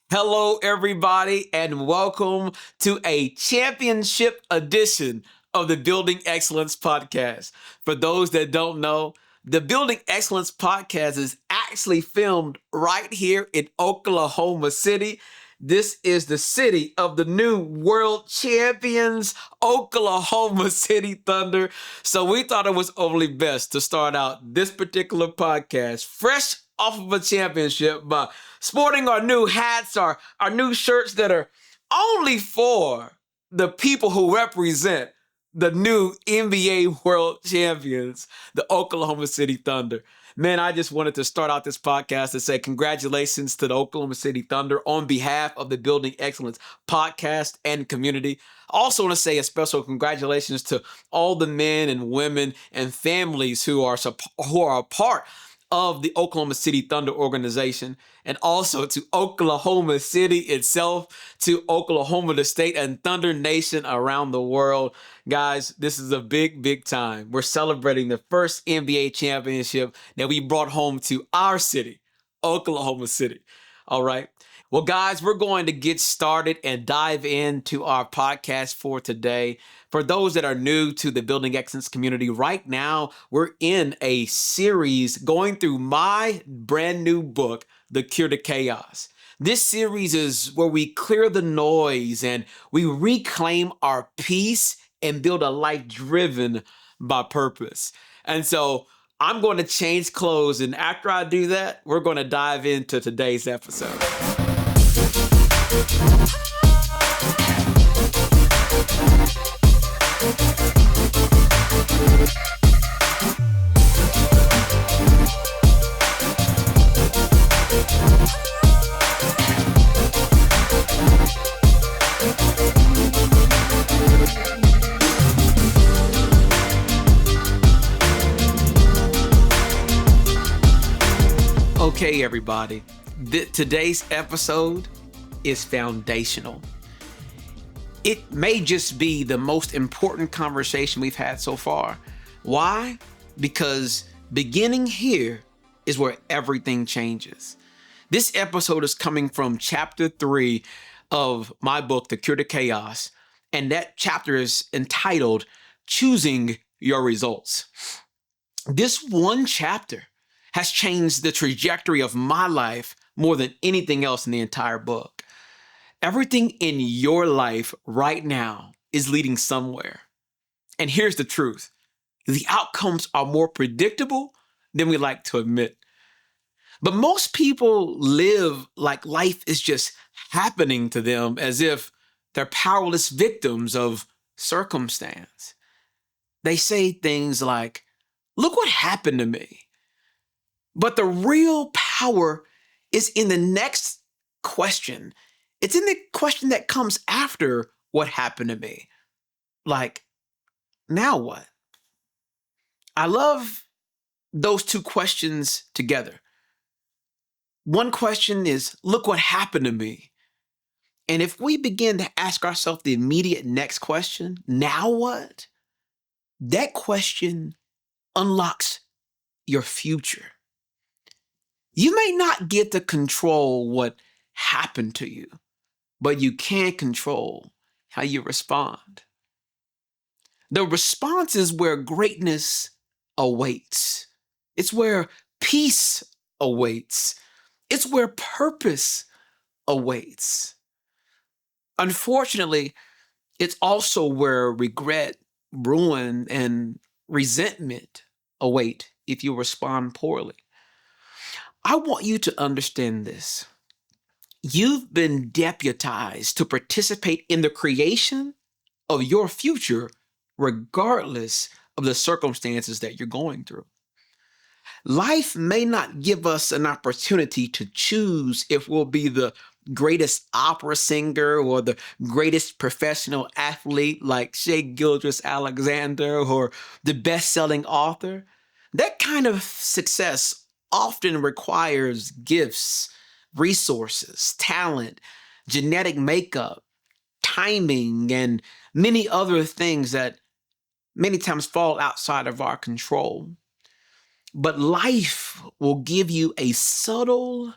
Hello, everybody, and welcome to a championship edition of the Building Excellence Podcast. For those that don't know, the Building Excellence Podcast is actually filmed right here in Oklahoma City. This is the city of the new world champions, Oklahoma City Thunder. So we thought it was only best to start out this particular podcast fresh off of a championship by sporting our new hats, our new shirts that are only for the people who represent the new NBA world champions, the Oklahoma City Thunder. Man, I just wanted to start out this podcast to say congratulations to the Oklahoma City Thunder on behalf of the Building Excellence podcast and community. I also want to say a special congratulations to all the men and women and families who are a part of the Oklahoma City Thunder organization, and also to Oklahoma City itself, to Oklahoma, the state, and Thunder Nation around the world. Guys, this is a big, big time. We're celebrating the first NBA championship that we brought home to our city, Oklahoma City. All right. Well, guys, we're going to get started and dive into our podcast for today. For those that are new to the Building Excellence community, right now we're in a series going through my brand new book, The Cure to Chaos. This series is where we clear the noise and we reclaim our peace and build a life driven by purpose. And so I'm going to change clothes, and after I do that, we're going to dive into today's episode. Okay, everybody, today's episode is foundational. It may just be the most important conversation we've had so far. Why? Because beginning here is where everything changes. This episode is coming from chapter 3 of my book, The Cure to Chaos, and that chapter is entitled Choosing Your Results. This one chapter has changed the trajectory of my life more than anything else in the entire book. Everything in your life right now is leading somewhere. And here's the truth. The outcomes are more predictable than we like to admit. But most people live like life is just happening to them as if they're powerless victims of circumstance. They say things like, "Look what happened to me." But the real power is in the next question. It's in the question that comes after what happened to me. Like, now what? I love those two questions together. One question is, look what happened to me. And if we begin to ask ourselves the immediate next question, now what? That question unlocks your future. You may not get to control what happened to you, but you can control how you respond. The response is where greatness awaits. It's where peace awaits. It's where purpose awaits. Unfortunately, it's also where regret, ruin, and resentment await if you respond poorly. I want you to understand this. You've been deputized to participate in the creation of your future, regardless of the circumstances that you're going through. Life may not give us an opportunity to choose if we'll be the greatest opera singer or the greatest professional athlete like Shea Gilgeous-Alexander or the best-selling author. That kind of success often requires gifts, resources, talent, genetic makeup, timing, and many other things that many times fall outside of our control. But life will give you a subtle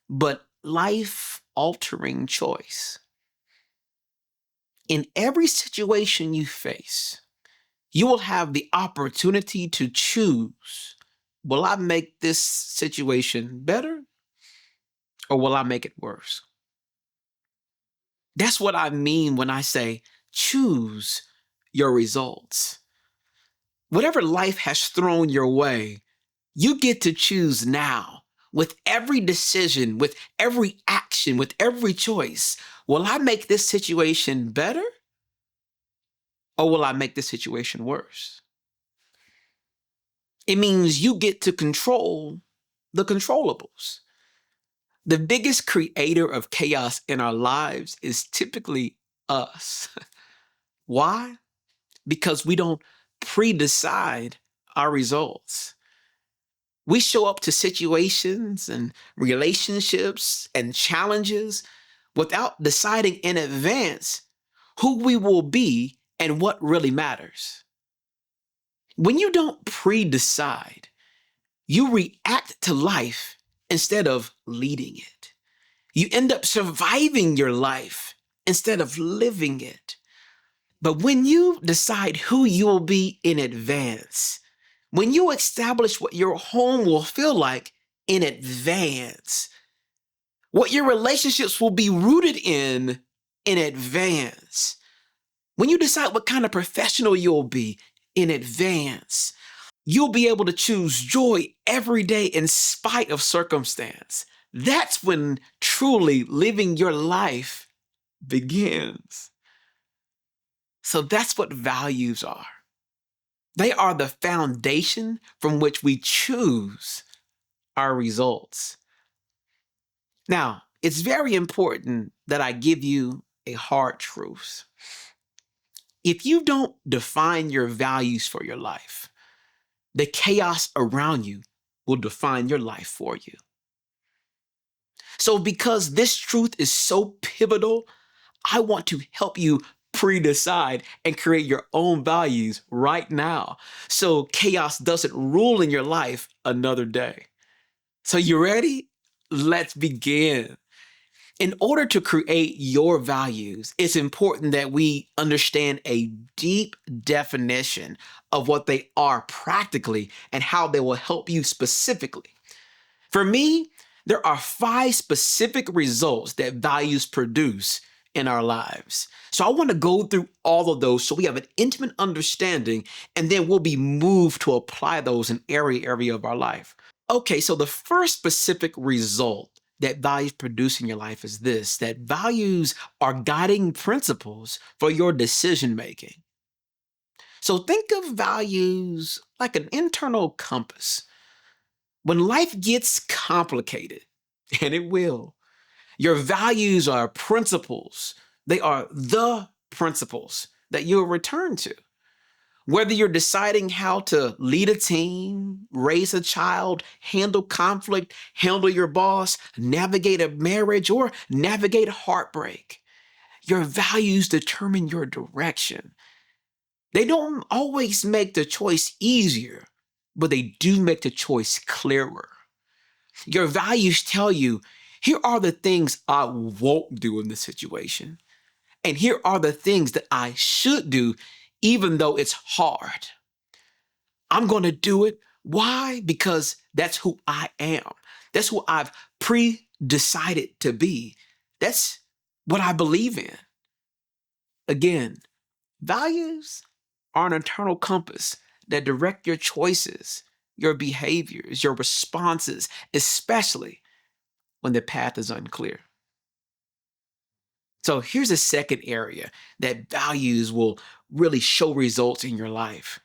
but life altering choice. In every situation you face, you will have the opportunity to choose, will I make this situation better or will I make it worse? That's what I mean when I say choose your results. Whatever life has thrown your way, you get to choose now. With every decision, with every action, with every choice, will I make this situation better or will I make this situation worse? It means you get to control the controllables. The biggest creator of chaos in our lives is typically us. Why? Because we don't pre-decide our results. We show up to situations and relationships and challenges without deciding in advance who we will be and what really matters. When you don't pre-decide, you react to life instead of leading it. You end up surviving your life instead of living it. But when you decide who you'll be in advance, when you establish what your home will feel like in advance, what your relationships will be rooted in advance, when you decide what kind of professional you'll be in advance, you'll be able to choose joy every day in spite of circumstance. That's when truly living your life begins. So that's what values are. They are the foundation from which we choose our results. Now, it's very important that I give you a hard truth. If you don't define your values for your life, the chaos around you will define your life for you. So, because this truth is so pivotal, I want to help you pre-decide and create your own values right now so chaos doesn't rule in your life another day. So, you ready? Let's begin. In order to create your values, it's important that we understand a deep definition of what they are practically and how they will help you specifically. For me, there are 5 specific results that values produce in our lives. So I want to go through all of those so we have an intimate understanding and then we'll be moved to apply those in every area of our life. Okay, so the first specific result that values produce in your life is this, that values are guiding principles for your decision making. So think of values like an internal compass. When life gets complicated, and it will, your values are principles. They are the principles that you'll return to. Whether you're deciding how to lead a team, raise a child, handle conflict, handle your boss, navigate a marriage, or navigate heartbreak, your values determine your direction. They don't always make the choice easier, but they do make the choice clearer. Your values tell you, here are the things I won't do in this situation. And here are the things that I should do, even though it's hard. I'm going to do it. Why? Because that's who I am. That's who I've pre-decided to be. That's what I believe in. Again, values are an internal compass that direct your choices, your behaviors, your responses, especially when the path is unclear. So here's a second area that values will really show results in your life.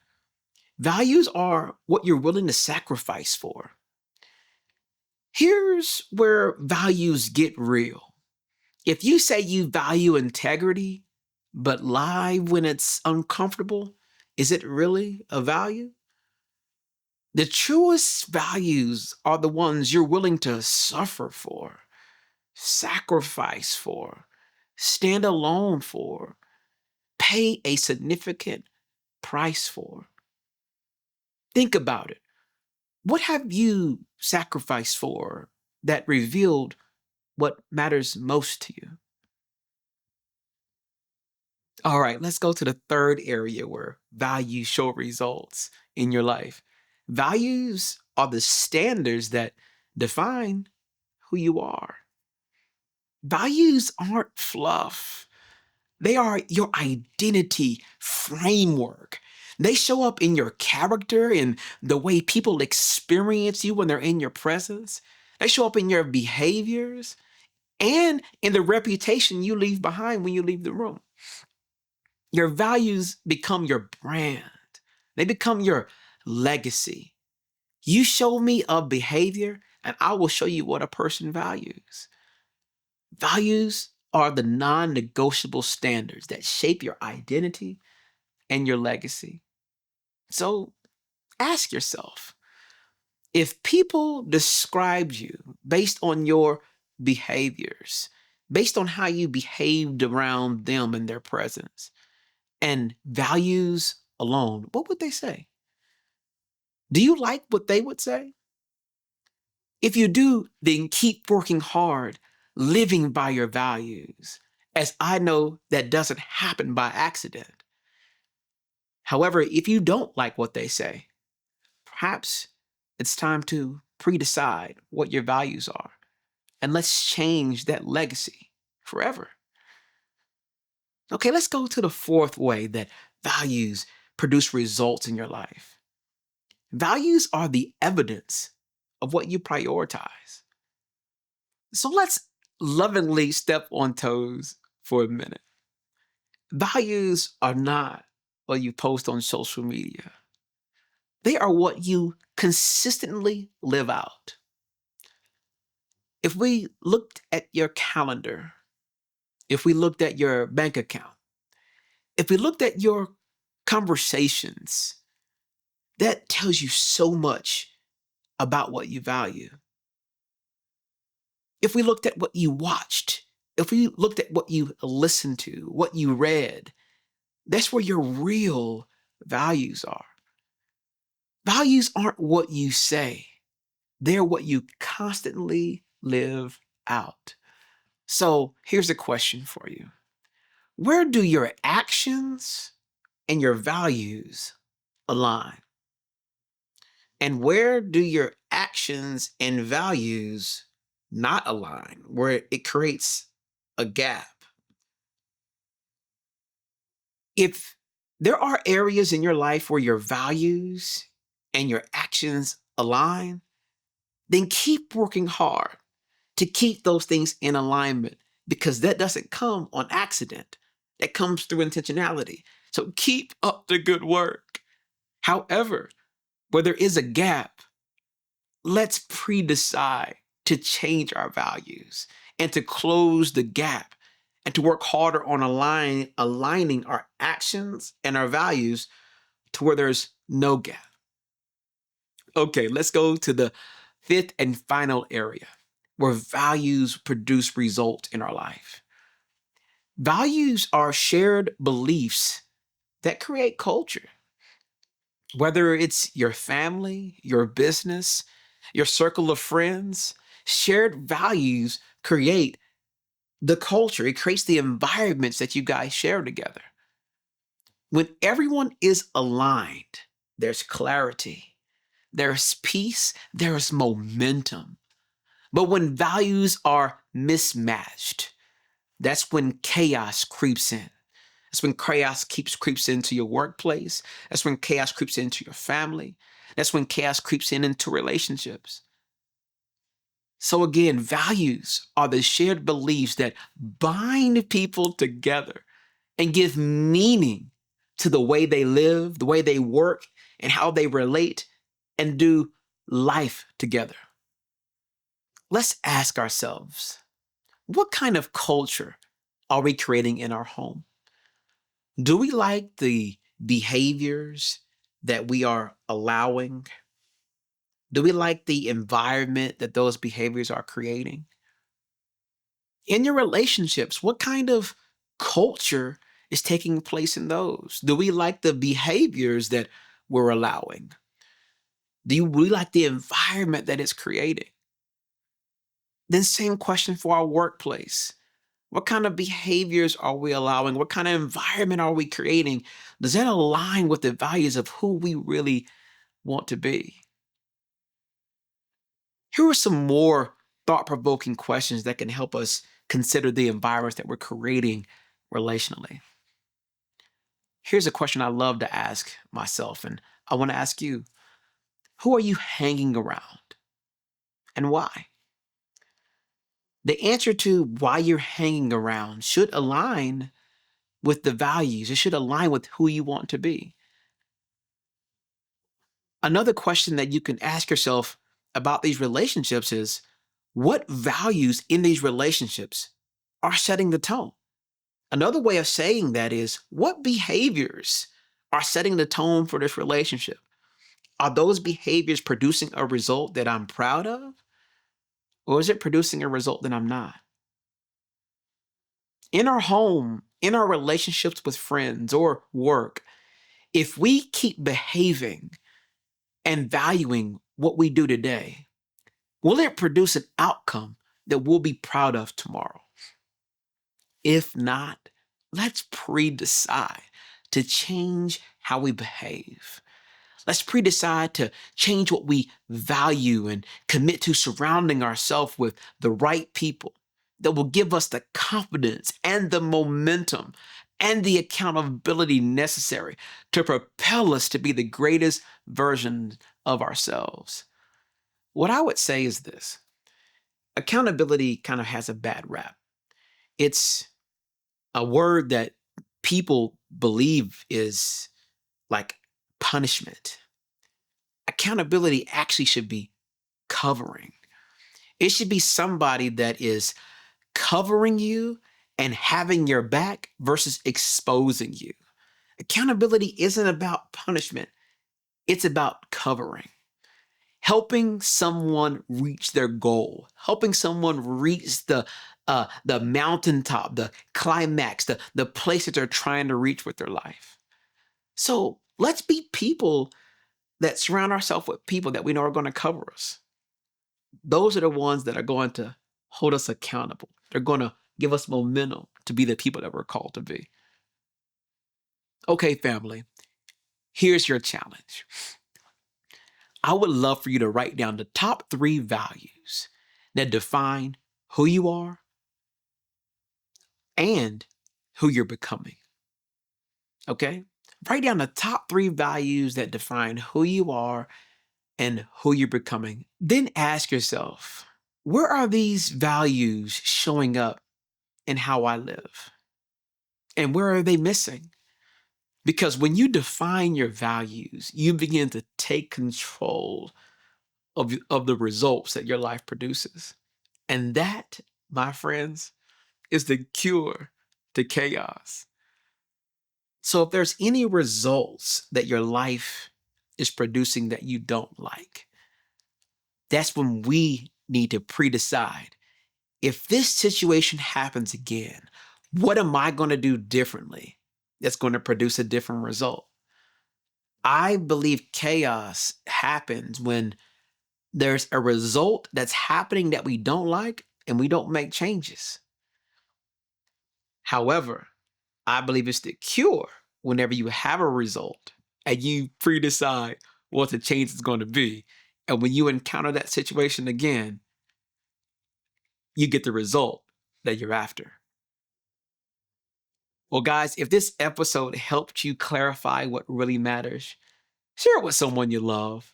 Values are what you're willing to sacrifice for. Here's where values get real. If you say you value integrity, but lie when it's uncomfortable, is it really a value? The truest values are the ones you're willing to suffer for, sacrifice for, stand alone for, pay a significant price for. Think about it. What have you sacrificed for that revealed what matters most to you? All right, let's go to the third area where values show results in your life. Values are the standards that define who you are. Values aren't fluff. They are your identity framework. They show up in your character, in the way people experience you when they're in your presence. They show up in your behaviors and in the reputation you leave behind when you leave the room. Your values become your brand, they become your legacy. You show me a behavior, and I will show you what a person values. Values are the non negotiable standards that shape your identity and your legacy. So ask yourself, if people described you based on your behaviors, based on how you behaved around them in their presence, and values alone, what would they say? Do you like what they would say? If you do, then keep working hard, living by your values, as I know that doesn't happen by accident. However, if you don't like what they say, perhaps it's time to pre-decide what your values are, and let's change that legacy forever. Okay, let's go to the fourth way that values produce results in your life. Values are the evidence of what you prioritize. So let's lovingly step on toes for a minute. Values are not what you post on social media, they are what you consistently live out. If we looked at your calendar, if we looked at your bank account, if we looked at your conversations, that tells you so much about what you value. If we looked at what you watched, if we looked at what you listened to, what you read, that's where your real values are. Values aren't what you say, they're what you constantly live out. So here's a question for you: where do your actions and your values align? And where do your actions and values not align, where it creates a gap? If there are areas in your life where your values and your actions align, then keep working hard to keep those things in alignment, because that doesn't come on accident. That comes through intentionality. So keep up the good work. However, where there is a gap, let's pre-decide to change our values and to close the gap and to work harder on aligning our actions and our values to where there's no gap. Okay, let's go to the fifth and final area where values produce results in our life. Values are shared beliefs that create culture. Whether it's your family, your business, your circle of friends, shared values create the culture. It creates the environments that you guys share together. When everyone is aligned, there's clarity, there's peace, there's momentum. But when values are mismatched, that's when chaos creeps in. That's when chaos creeps into your workplace. That's when chaos creeps into your family. That's when chaos creeps into relationships. So again, values are the shared beliefs that bind people together and give meaning to the way they live, the way they work, and how they relate and do life together. Let's ask ourselves, what kind of culture are we creating in our home? Do we like the behaviors that we are allowing? Do we like the environment that those behaviors are creating? In your relationships, what kind of culture is taking place in those? Do we like the behaviors that we're allowing? Do we like the environment that it's creating? Then same question for our workplace. What kind of behaviors are we allowing? What kind of environment are we creating? Does that align with the values of who we really want to be? Here are some more thought provoking questions that can help us consider the environments that we're creating relationally. Here's a question I love to ask myself, and I want to ask you: who are you hanging around and why? The answer to why you're hanging around should align with the values, it should align with who you want to be. Another question that you can ask yourself about these relationships is: what values in these relationships are setting the tone? Another way of saying that is: what behaviors are setting the tone for this relationship? Are those behaviors producing a result that I'm proud of? Or is it producing a result that I'm not? In our home, in our relationships with friends or work, if we keep behaving and valuing what we do today, will it produce an outcome that we'll be proud of tomorrow? If not, let's pre-decide to change how we behave. Let's pre-decide to change what we value and commit to surrounding ourselves with the right people that will give us the confidence and the momentum and the accountability necessary to propel us to be the greatest version of ourselves. What I would say is this: accountability kind of has a bad rap. It's a word that people believe is like punishment. Accountability actually should be covering. It should be somebody that is covering you and having your back versus exposing you. Accountability isn't about punishment, it's about covering. Helping someone reach their goal, helping someone reach the mountaintop, the climax, the place that they're trying to reach with their life. So let's be people that surround ourselves with people that we know are going to cover us. Those are the ones that are going to hold us accountable. They're going to give us momentum to be the people that we're called to be. Okay, family, here's your challenge. I would love for you to write down the top 3 values that define who you are and who you're becoming. Okay? Write down the top 3 values that define who you are and who you're becoming. Then ask yourself, where are these values showing up in how I live? And where are they missing? Because when you define your values, you begin to take control of the results that your life produces. And that, my friends, is the cure to chaos. So if there's any results that your life is producing that you don't like, that's when we need to pre-decide: if this situation happens again, what am I going to do differently that's going to produce a different result? I believe chaos happens when there's a result that's happening that we don't like and we don't make changes. However, I believe it's the cure whenever you have a result and you pre-decide what the change is going to be. And when you encounter that situation again, you get the result that you're after. Well, guys, if this episode helped you clarify what really matters, share it with someone you love.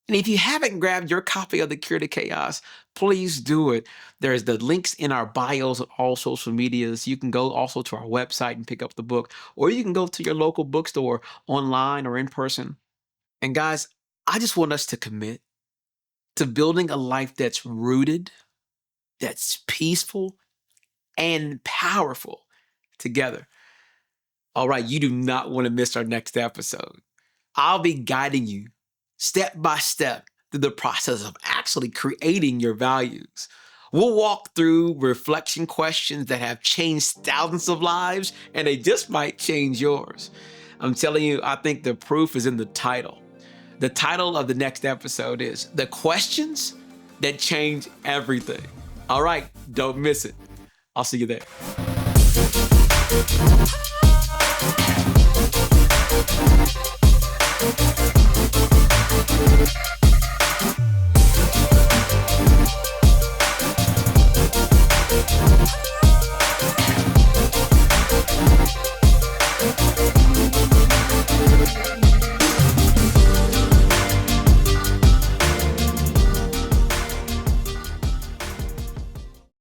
And if you haven't grabbed your copy of The Cure to Chaos, please do it. There's the links in our bios on all social medias. You can go also to our website and pick up the book, or you can go to your local bookstore online or in person. And guys, I just want us to commit to building a life that's rooted, that's peaceful, and powerful together. All right, you do not want to miss our next episode. I'll be guiding you step by step through the process of actually creating your values. We'll walk through reflection questions that have changed thousands of lives, and they just might change yours. I'm telling you, I think the proof is in the title. The title of the next episode is The Questions That Change Everything. All right, don't miss it. I'll see you there.